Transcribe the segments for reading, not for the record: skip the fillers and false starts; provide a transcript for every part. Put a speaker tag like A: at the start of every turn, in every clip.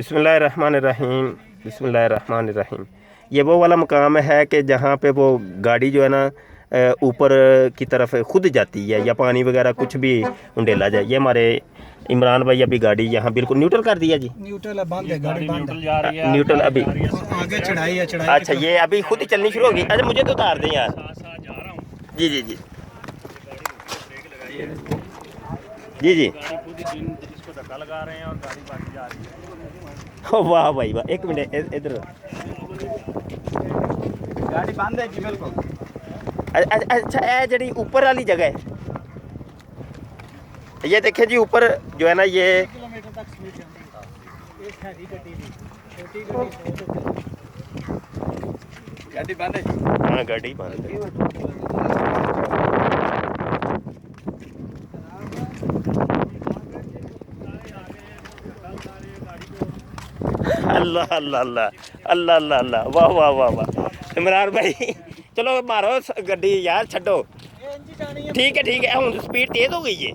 A: बिस्मिल्लाहिर्रहमानिर्रहीम बिस्मिल्लाहिर्रहमानिर्रहीम। ये वो वाला मकाम है कि जहाँ पे वो गाड़ी जो है ना ऊपर की तरफ खुद जाती है या पानी वगैरह कुछ भी उंडेला जाए। ये हमारे इमरान भाई अभी गाड़ी यहाँ बिल्कुल न्यूट्रल कर दिया जी।
B: न्यूट्रल बंद है, गाड़ी बंद है।
A: न्यूट्रल अभी
B: आगे चढ़ाई है, चढ़ाई।
A: अच्छा ये अभी खुद ही चलनी शुरू होगी। अच्छा मुझे तो उतार दें यार। जी जी जी जी जी।
C: इसको धक्का लगा रहे हैं और गाड़ी भागी जा रही है।
A: ओ वाह भाई वाह। एक मिनट इधर।
B: गाड़ी बंद है जी बिल्कुल।
A: अच्छा ये जड़ी ऊपर वाली जगह है, ये देखें जी ऊपर जो है ना ये
B: किलोमीटर तक स्पीड चलती है। एक हैवी गड्डी थी, छोटी गड्डी गाड़ी बंद है।
A: हाँ गाड़ी बंद है। अल्लाह अल्लाह अल्लाह अल्लाह अल्लाह अल्लाह वाह वाह वाह वाह। इमरान भाई चलो मारो गड्डी यार छड्डो। ठीक है हुन स्पीड तेज हो गई है।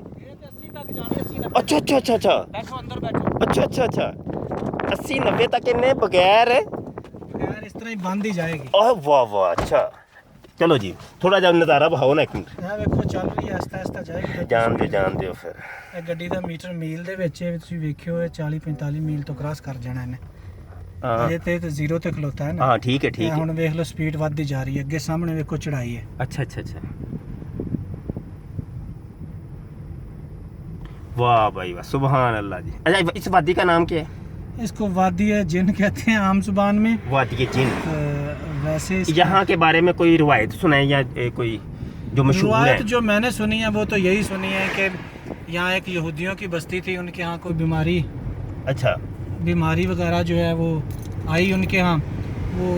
A: अच्छा अच्छा अच्छा अच्छा
B: अंदर बैठो।
A: अच्छा अच्छा अच्छा 80-90 तक इन्हें बगैर
B: यार इस तरह ही बंद ही जाएगी।
A: ओह वाह वाह। अच्छा चलो जी थोड़ा जा नज़ारा बहाओ ना एक मिनट।
B: ਇਹ ਵੇਖੋ ਚੱਲ ਰਹੀ ਹੈ, ਆਸਤਾ ਆਸਤਾ ਜਾਏਗੀ।
A: ਜਾਣ ਦਿਓ ਫਿਰ।
B: ਇਹ ਗੱਡੀ ਦਾ ਮੀਟਰ ਮੀਲ ਦੇ ਵਿੱਚ ਹੈ, ਤੁਸੀਂ ਵੇਖਿਓ ਇਹ 40-45 ਮੀਲ ਤੋਂ ਕ੍ਰਾਸ ਕਰ ਜਾਣਾ ਇਹਨੇ।
A: ਹਾਂ
B: ਇਹ ਤੇ ਜ਼ੀਰੋ ਤੇ ਖਲੋਤਾ ਹੈ ਨਾ।
A: ਹਾਂ ਠੀਕ ਹੈ
B: ਇਹ ਹੁਣ ਵੇਖ ਲਓ ਸਪੀਡ ਵੱਧਦੀ ਜਾ ਰਹੀ ਹੈ। ਅੱਗੇ ਸਾਹਮਣੇ ਵੇਖੋ ਚੜਾਈ ਹੈ।
A: अच्छा अच्छा अच्छा वाह भाई वाह सुभान अल्लाह जी। अच्छा इस वादी का नाम क्या है?
B: इसको वादी है जिन कहते हैं आम जुबान में।
A: वादी जिन।
B: वैसे
A: यहाँ के बारे में कोई रिवायत सुनाए या कोई जो मशहूर है?
B: रिवायत जो मैंने सुनी है वो तो यही सुनी है कि यहाँ एक यहूदियों की बस्ती थी, उनके यहाँ कोई बीमारी वगैरह जो है वो आई उनके यहाँ, वो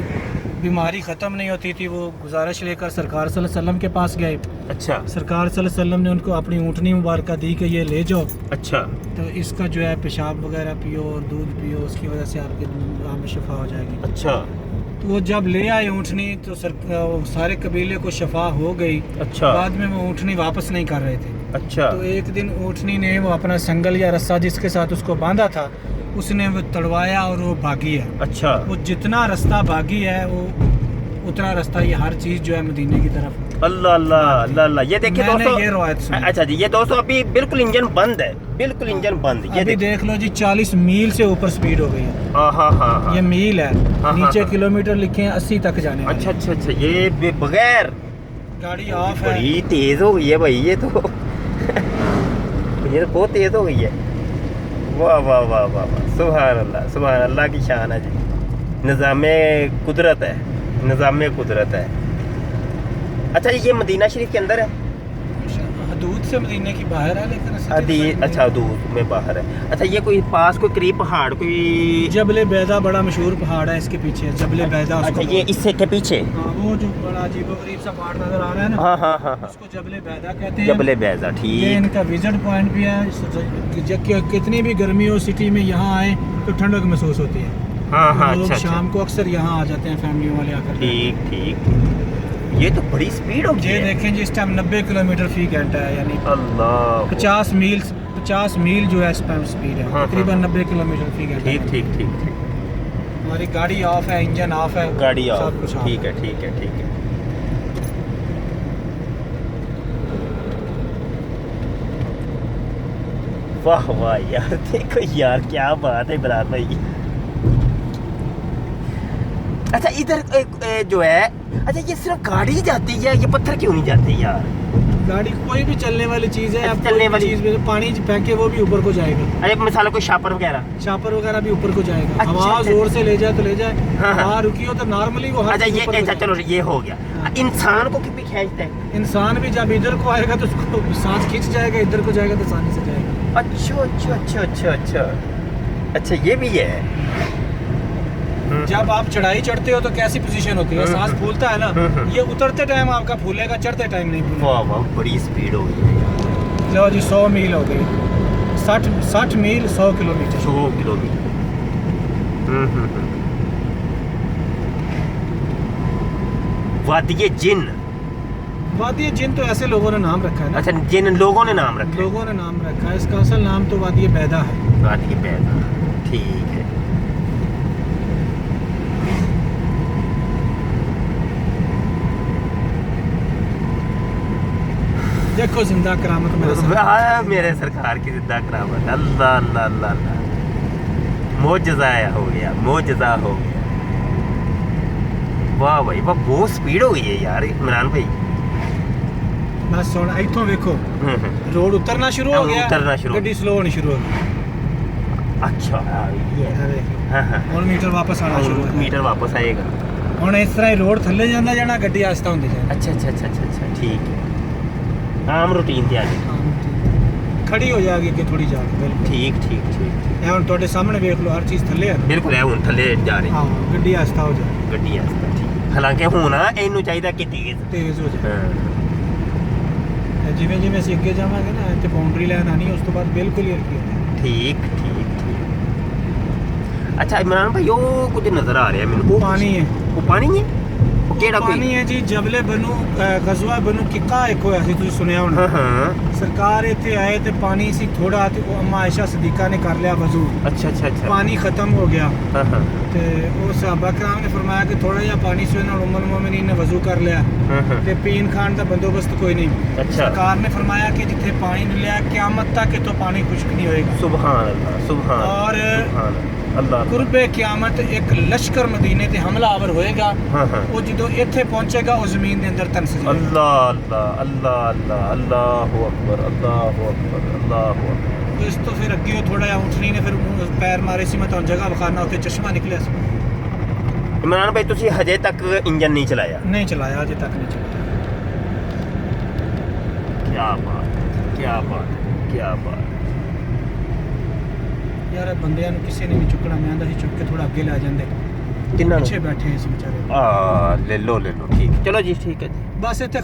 B: बीमारी ख़त्म नहीं होती थी। वो गुजारिश लेकर सरकार सल्लल्लाहु अलैहि वसल्लम के पास गए।
A: अच्छा
B: सरकार सल्लल्लाहु अलैहि वसल्लम ने उनको अपनी ऊँटनी मुबारक दी कि ये ले जाओ,
A: अच्छा
B: तो इसका जो है पेशाब वगैरह पियो और दूध पियो, उसकी वजह से आपके आम में शफा हो जाएगी।
A: अच्छा
B: तो वो जब ले आए ऊँटनी तो सारे कबीले को शफा हो गई।
A: अच्छा
B: बाद में वो ऊँटनी वापस नहीं कर रहे थे।
A: अच्छा
B: तो एक दिन ऊँटनी ने वो अपना संगल या रस्सा जिसके साथ उसको बांधा था उसने वो तड़वाया और वो भागी है।
A: अच्छा
B: वो जितना रास्ता भागी है वो उतना रास्ता ये हर चीज़ जो है मदीने की तरफ।
A: अल्लाह अल्लाह अल्लाह अल्लाह। ये देखिए दोस्तों
B: ये रवायत सुनी।
A: अच्छा जी ये दोस्तों अभी बिल्कुल इंजन बंद है, बिल्कुल इंजन बंद। ये
B: अभी देख लो जी 40 मील से ऊपर स्पीड हो गई है।
A: हाँ हाँ हाँ
B: ये मील है, नीचे किलोमीटर लिखे हैं 80 तक जाने वाले।
A: अच्छा अच्छा अच्छा ये बगैर
B: गाड़ी ऑफ है।
A: बड़ी तेज हो गई है भाई ये तो ये तो बहुत तेज हो गई है। वाह वाह वाह वाह वाह सुभान अल्लाह की शान है जी। निज़ामे कुदरत है, निज़ामे कुदरत है। अच्छा ये मदीना शरीफ के अंदर है?
B: हदूद से मदीने की बाहर है लेकिन
A: अच्छा हदूद में बाहर है। अच्छा ये कोई पास कोई करीब पहाड़ कोई?
B: जबले बैदा बड़ा मशहूर पहाड़ है इसके पीछे, जबले बैदा।
A: अच्छा ये इससे के पीछे?
B: हाँ वो जो बड़ा अजीबोगरीब सा पहाड़ नजर आ रहा है ना।
A: हाँ हाँ हाँ
B: उसको जबले बैदा कहते हैं।
A: जबले बैदा ठीक।
B: ये इनका विजिट पॉइंट भी है। कितनी भी गर्मी हो सिटी में यहाँ आए तो ठंडक महसूस होती है।
A: हाँ हाँ
B: लोग
A: अच्छा
B: शाम को अक्सर यहाँ आ जाते हैं फैमिली वाले आकर।
A: ठीक ठीक। ये तो बड़ी स्पीड हो गई
B: ये
A: है।
B: देखें जी इस टाइम 90 किलोमीटर फी घंटा है, यानी
A: अल्लाह
B: 50 मील जो है स्पीड है।
A: हाँ,
B: तकरीबन 90 किलोमीटर फी घंटा।
A: ठीक ठीक ठीक ठीक।
B: हमारी गाड़ी ऑफ है, इंजन ऑफ है,
A: गाड़ी ऑफ।
B: सब कुछ ऑफ
A: ठीक है ठीक है ठीक है। वाह वाह यार देखो यार क्या बात है इमरान भाई। अच्छा इधर जो है अच्छा ये सिर्फ गाड़ी जाती है, ये पत्थर क्यों नहीं जाते यार?
B: गाड़ी कोई भी चलने वाली चीज़ है।
A: अच्छा, चलने वाली
B: चीज़ में पानी फेंके वो भी ऊपर को जाएगा।
A: अरे मिसाल कोई शापर वगैरह?
B: शापर वगैरह भी ऊपर को जाएगा।
A: अच्छा,
B: हवा
A: अच्छा।
B: जोर से ले जाए तो ले जाए,
A: हाँ, हाँ।
B: हवा रुकी हो तो नॉर्मली वो हर
A: अच्छा
B: चीज़
A: ये
B: ऊपर को
A: अच्छा
B: जाएगा।
A: चलो ये हो गया।
B: हाँ।
A: इंसान को कितनी खींचता है?
B: इंसान भी जब इधर को आएगा तो उसको सांस खींच जाएगा, इधर को जाएगा तो आसानी से जाएगा।
A: अच्छा अच्छा अच्छा अच्छा अच्छा अच्छा ये भी है।
B: जब आप चढ़ाई चढ़ते हो तो कैसी पोजीशन होती है? सांस फूलता है ना, ये उतरते टाइम आपका फूलेगा, चढ़ते टाइम नहीं फूलेगा।
A: वाह वाह बड़ी स्पीड हो गई है।
B: लो जी 100 मील हो गई। 60 मील 100 किलोमीटर।
A: 100 किलोमीटर। वादिये जिन।
B: वादी जिन तो ऐसे लोगों ने नाम रखा है ना।
A: अच्छा जिन लोगों ने नाम रखा है।
B: लोगों ने नाम रखा है, इसका असल नाम तो वादी बैदा है।
A: वादिये बैदा ठीक है।
B: देखो जिंदा करामत मेरे साथ।
A: हाँ, मेरे सरकार की जिद्दा करामत। अल्लाह अल्लाह अल्लाह अल्लाह, मोजज़ा हो गया, मोजज़ा हो गया। वाह भाई वाह, बहुत स्पीड हो गई है यार इमरान भाई।
B: बस हुण इथों वेखो रोड उतरना शुरू हो गया,
A: उतरना शुरू।
B: गड्डी स्लो होनी शुरू हो गई।
A: अच्छा
B: ਇਹ ਵੇਖ
A: हाँ हाँ,
B: ਹੁਣ ਮੀਟਰ ਵਾਪਸ ਆਣਾ ਸ਼ੁਰੂ ਹੋ ਗਿਆ।
A: मीटर वापस आएगा।
B: ਹੁਣ ਇਸ ਤਰ੍ਹਾਂ ਹੀ ਰੋਡ ਥੱਲੇ ਜਾਂਦਾ ਜਾਣਾ, ਗੱਡੀ ਆਸਤਾ ਹੁੰਦੀ ਜਾਣੀ।
A: अच्छा अच्छा अच्छा अच्छा अच्छा, ठीक है, आम रूटीन ਤੇ ਆ ਗਈ।
B: ਖੜੀ ਹੋ ਜਾਏਗੀ ਕਿ ਥੋੜੀ ਜਾ ਕੇ ਬਿਲਕੁਲ।
A: ठीक ठीक ठीक,
B: ਇਹ ਹੁਣ ਤੁਹਾਡੇ ਸਾਹਮਣੇ ਵੇਖ ਲਓ, ਹਰ ਚੀਜ਼ ਥੱਲੇ ਹੈ।
A: ਬਿਲਕੁਲ ਹੈ, ਹੁਣ ਥੱਲੇ ਜਾ ਰਹੀ
B: ਹਾਂ ਗੱਡੀ ਆਸਤਾ ਹੋ ਜਾਏ,
A: ਗੱਡੀ ਆਸਤਾ। ਠੀਕ, ਹਾਲਾਂਕਿ ਹੁਣ ਇਹਨੂੰ ਚਾਹੀਦਾ ਕਿ ਤੇਜ਼।
B: ਤੇਜ਼ ਹੋ ਜਾਏ।
A: ਹਾਂ
B: ਜਿਵੇਂ ਜਿਵੇਂ ਅਸੀਂ ਅੱਗੇ ਜਾਵਾਂਗੇ ਨਾ, ਇੱਥੇ ਬਾਉਂਡਰੀ ਲਾਈਨ ਆਣੀ, ਉਸ ਤੋਂ ਬਾਅਦ ਬਿਲਕੁਲ ਹੀ ਹਲਕੀ ਹੋ ਜਾਏ।
A: ਠੀਕ ਠੀਕ ਠੀਕ। ਅੱਛਾ ਇਮਰਾਨ ਭਾਈ, ਉਹ ਕੁਝ ਨਜ਼ਰ ਆ ਰਿਹਾ ਮੈਨੂੰ।
B: ਉਹ ਪਾਣੀ ਹੈ,
A: ਉਹ ਪਾਣੀ ਹੈ? ਉਹ ਕਿਹੜਾ
B: ਪਾਣੀ
A: ਕੋਈ?
B: ਹੈ ਜੀ। ਜਬਲੇ ਬਨੂ ਗਜ਼ਵਾ ਬਨੂ ਕਿੱਕਾ ਇੱਕ ਹੋਇਆ ਸੀ, ਤੁਸੀਂ ਸੁਣਿਆ ਹੋਣਾ।
A: ਹਾਂ ਹਾਂ,
B: ਸਰਕਾਰ ਇੱਥੇ ਆਏ ਤੇ ਪਾਣੀ ਸੀ ਥੋੜਾ, ਤੇ ਉਹ ਅੰਮਾ ਆਇਸ਼ਾ ਸਦੀਕਾ ਨੇ ਕਰ ਲਿਆ ਵਜ਼ੂ,
A: ਅੱਛਾ ਅੱਛਾ ਅੱਛਾ।
B: ਪਾਣੀ ਖਤਮ ਹੋ ਗਿਆ।
A: ਹਾਂ ਹਾਂ
B: ਤੇ ਉਹ ਸਹਾਬਾ ਕਰਾਮ ਨੇ ਫਰਮਾਇਆ ਕਿ ਥੋੜਾ ਜਿਹਾ ਪਾਣੀ ਸੀ, ਉਹਨਾਂ ਉਮਰ ਮੋਮਿਨੀਨ ਨੇ ਵਜ਼ੂ ਕਰ ਲਿਆ
A: ਹਾਂ ਹਾਂ।
B: ਤੇ ਪੀਣ ਖਾਣ ਦਾ ਬੰਦੋਬਸਤ ਕੋਈ ਨਹੀਂ।
A: ਅੱਛਾ।
B: ਸਰਕਾਰ ਨੇ ਫਰਮਾਇਆ ਕਿ ਜਿੱਥੇ ਪਾਣੀ ਮਿਲਿਆ ਕਿਆਮਤ ਤੱਕ ਇਤੋਂ ਪਾਣੀ ਖੁਸ਼ਕ ਨਹੀਂ ਹੋਏਗਾ।
A: ਸੁਭਾਨ ਅੱਲਾਹ, ਸੁਭਾਨ
B: और
A: ਸੁਭਾਨ ਅੱਲਾਹ।
B: ਕੁਰਬੇ ਕਿਆਮਤ ਇੱਕ ਲਸ਼ਕਰ ਮਦੀਨੇ ਤੇ ਹਮਲਾਵਰ ਹੋਏਗਾ।
A: ਹਾਂ ਹਾਂ।
B: ਉਹ ਜਦੋਂ ਇੱਥੇ ਪਹੁੰਚੇਗਾ, ਉਹ ਜ਼ਮੀਨ ਦੇ ਅੰਦਰ ਤਨਸ ਜਾਏਗਾ।
A: ਅੱਲਾਹ ਅੱਲਾਹ ਅੱਲਾਹ ਅੱਲਾਹ, ਅੱਲਾਹੁ ਅਕਬਰ, ਅੱਲਾਹੁ ਅਕਬਰ, ਅੱਲਾਹੁ ਅਕਬਰ।
B: ਇਸ ਤੋਂ ਫਿਰ ਅੱਗੇ ਉਹ ਥੋੜਾ ਜਿਹਾ ਊਠਣੀ ਨੇ ਫਿਰ ਪੈਰ ਮਾਰੇ ਸੀ, ਮੈਂ ਤੁਹਾਨੂੰ ਜਗ੍ਹਾ ਵਿਖਾਣਾ, ਉੱਥੇ ਚਸ਼ਮਾ ਨਿਕਲਿਆ ਸੀ।
A: ਇਮਰਾਨ ਭਾਈ, ਤੁਸੀਂ ਹਜੇ ਤੱਕ ਇੰਜਨ ਨਹੀਂ ਚਲਾਇਆ?
B: ਨਹੀਂ ਚਲਾਇਆ, ਅਜੇ ਤੱਕ ਨਹੀਂ ਚਲਾਇਆ।
A: ਕੀ ਬਾਤ, ਕੀ ਬਾਤ, ਕੀ ਬਾਤ।
B: ਯਾਰ ਇਹ ਬੰਦਿਆਂ ਨੂੰ ਕਿਸੇ ਨੇ ਨਹੀਂ ਚੁੱਕਣਾ, ਮੈਂ ਆਂਦਾ ਸੀ ਚੁੱਕ ਕੇ ਥੋੜਾ ਅੱਗੇ ਲੈ ਜਾਂਦੇ।
A: ਕਿੰਨਾ
B: ਪਿੱਛੇ ਬੈਠੇ ਸੀ ਵਿਚਾਰੇ।
A: ਲੈ ਲਓ ਠੀਕ, ਚਲੋ ਜੀ, ਠੀਕ ਹੈ ਜੀ।
B: ਬਸ ਇੱਥੇ